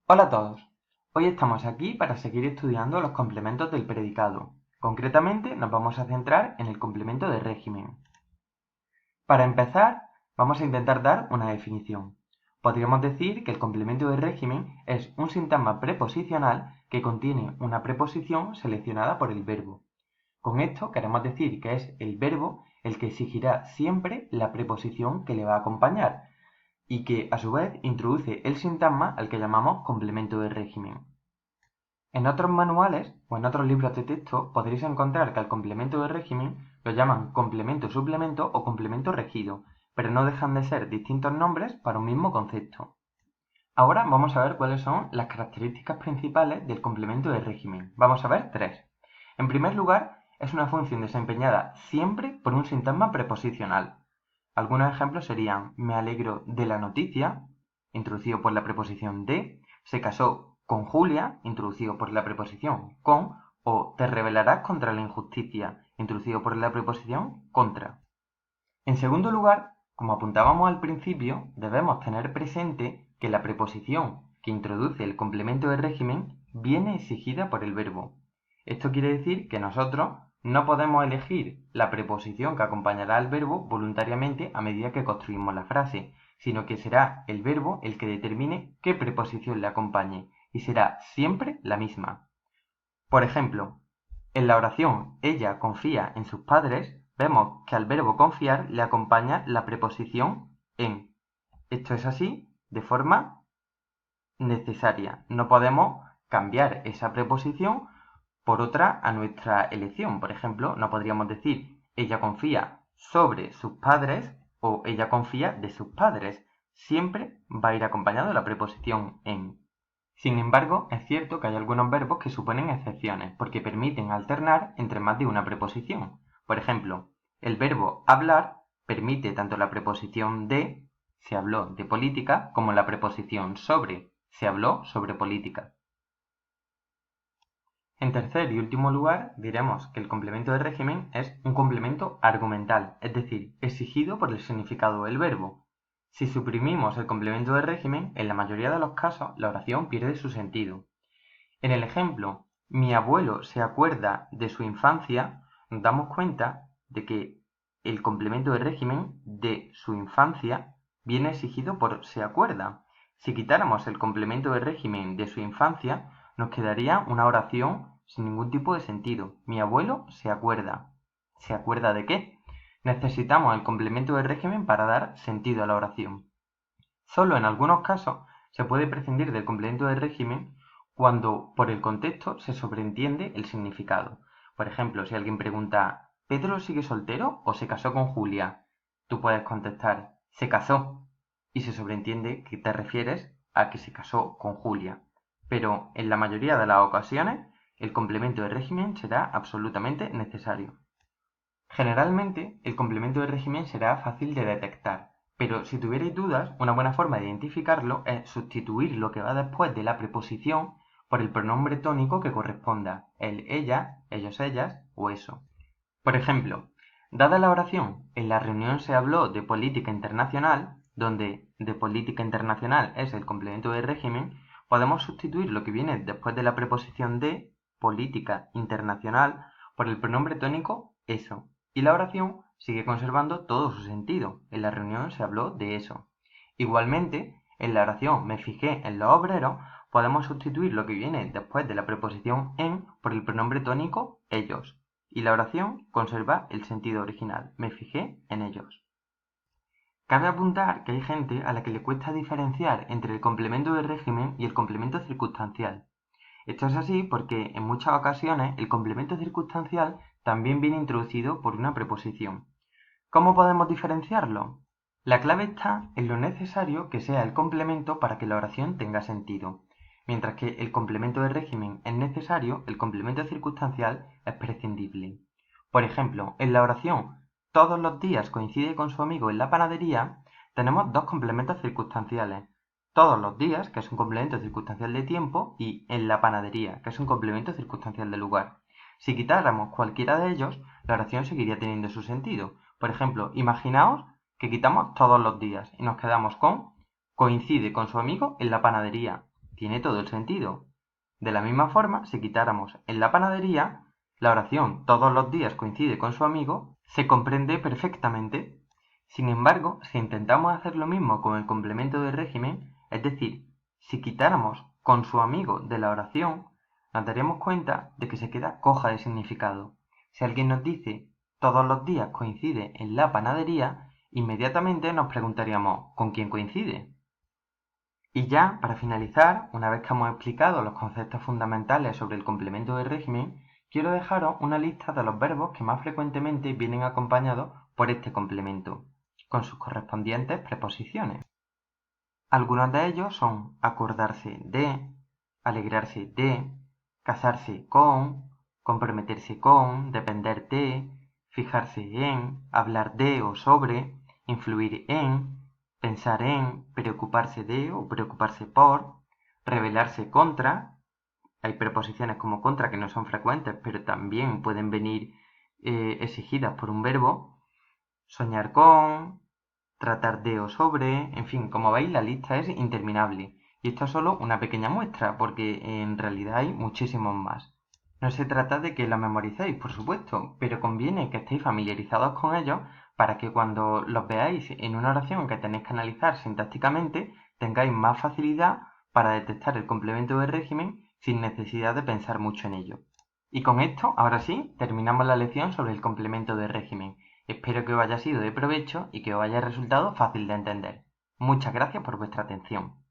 Hola a todos. Hoy estamos aquí para seguir estudiando los complementos del predicado. Concretamente nos vamos a centrar en el complemento de régimen. Para empezar, vamos a intentar dar una definición. Podríamos decir que el complemento de régimen es un sintagma preposicional que contiene una preposición seleccionada por el verbo. Con esto queremos decir que es el verbo el que exigirá siempre la preposición que le va a acompañar, y que a su vez introduce el sintagma al que llamamos complemento de régimen. En otros manuales o en otros libros de texto podréis encontrar que al complemento de régimen lo llaman complemento suplemento o complemento regido, pero no dejan de ser distintos nombres para un mismo concepto. Ahora vamos a ver cuáles son las características principales del complemento de régimen. Vamos a ver tres. En primer lugar, es una función desempeñada siempre por un sintagma preposicional. Algunos ejemplos serían me alegro de la noticia, introducido por la preposición de, se casó con Julia, introducido por la preposición con, o te rebelarás contra la injusticia, introducido por la preposición contra. En segundo lugar, como apuntábamos al principio, debemos tener presente que la preposición que introduce el complemento de régimen viene exigida por el verbo. Esto quiere decir que nosotros no podemos elegir la preposición que acompañará al verbo voluntariamente a medida que construimos la frase, sino que será el verbo el que determine qué preposición le acompañe, y será siempre la misma. Por ejemplo, en la oración ella confía en sus padres, vemos que al verbo confiar le acompaña la preposición en. Esto es así de forma necesaria. No podemos cambiar esa preposición por otra a nuestra elección. Por ejemplo, no podríamos decir ella confía sobre sus padres o ella confía de sus padres. Siempre va a ir acompañado de la preposición en. Sin embargo, es cierto que hay algunos verbos que suponen excepciones, porque permiten alternar entre más de una preposición. Por ejemplo, el verbo hablar permite tanto la preposición de, se habló de política, como la preposición sobre, se habló sobre política. En tercer y último lugar, diremos que el complemento de régimen es un complemento argumental, es decir, exigido por el significado del verbo. Si suprimimos el complemento de régimen, en la mayoría de los casos la oración pierde su sentido. En el ejemplo, mi abuelo se acuerda de su infancia, nos damos cuenta de que el complemento de régimen de su infancia viene exigido por se acuerda. Si quitáramos el complemento de régimen de su infancia, nos quedaría una oración sin ningún tipo de sentido. Mi abuelo se acuerda. ¿Se acuerda de qué? Necesitamos el complemento de régimen para dar sentido a la oración. Solo en algunos casos se puede prescindir del complemento de régimen cuando por el contexto se sobreentiende el significado. Por ejemplo, si alguien pregunta ¿Pedro sigue soltero o se casó con Julia? Tú puedes contestar se casó y se sobreentiende que te refieres a que se casó con Julia. Pero en la mayoría de las ocasiones el complemento de régimen será absolutamente necesario. Generalmente, el complemento de régimen será fácil de detectar, pero si tuvierais dudas, una buena forma de identificarlo es sustituir lo que va después de la preposición por el pronombre tónico que corresponda, el ella, ellos, ellas o eso. Por ejemplo, dada la oración, en la reunión se habló de política internacional, donde de política internacional es el complemento de régimen, podemos sustituir lo que viene después de la preposición de política internacional por el pronombre tónico eso, y la oración sigue conservando todo su sentido. En la reunión se habló de eso. Igualmente, en la oración me fijé en los obreros, podemos sustituir lo que viene después de la preposición en por el pronombre tónico ellos, y la oración conserva el sentido original. Me fijé en ellos. Cabe apuntar que hay gente a la que le cuesta diferenciar entre el complemento de régimen y el complemento circunstancial. Esto es así porque en muchas ocasiones el complemento circunstancial también viene introducido por una preposición. ¿Cómo podemos diferenciarlo? La clave está en lo necesario que sea el complemento para que la oración tenga sentido. Mientras que el complemento de régimen es necesario, el complemento circunstancial es prescindible. Por ejemplo, en la oración todos los días coincide con su amigo en la panadería, tenemos dos complementos circunstanciales. Todos los días, que es un complemento circunstancial de tiempo, y en la panadería, que es un complemento circunstancial de lugar. Si quitáramos cualquiera de ellos, la oración seguiría teniendo su sentido. Por ejemplo, imaginaos que quitamos todos los días y nos quedamos con coincide con su amigo en la panadería. tiene todo el sentido. De la misma forma, si quitáramos en la panadería, la oración todos los días coincide con su amigo, se comprende perfectamente. Sin embargo, si intentamos hacer lo mismo con el complemento de régimen, es decir, si quitáramos con su amigo de la oración, nos daríamos cuenta de que se queda coja de significado. Si alguien nos dice todos los días coincide en la panadería, inmediatamente nos preguntaríamos ¿con quién coincide? Y ya, para finalizar, una vez que hemos explicado los conceptos fundamentales sobre el complemento de régimen, quiero dejaros una lista de los verbos que más frecuentemente vienen acompañados por este complemento, con sus correspondientes preposiciones. Algunos de ellos son acordarse de, alegrarse de, casarse con, comprometerse con, depender de, fijarse en, hablar de o sobre, influir en, pensar en, preocuparse de o preocuparse por, rebelarse contra. Hay preposiciones como contra que no son frecuentes, pero también pueden venir exigidas por un verbo. Soñar con, tratar de o sobre, en fin, como veis la lista es interminable. Y esto es solo una pequeña muestra, porque en realidad hay muchísimos más. No se trata de que los memoricéis, por supuesto, pero conviene que estéis familiarizados con ellos para que cuando los veáis en una oración que tenéis que analizar sintácticamente, tengáis más facilidad para detectar el complemento de régimen sin necesidad de pensar mucho en ello. Y con esto, ahora sí, terminamos la lección sobre el complemento de régimen. Espero que os haya sido de provecho y que os haya resultado fácil de entender. Muchas gracias por vuestra atención.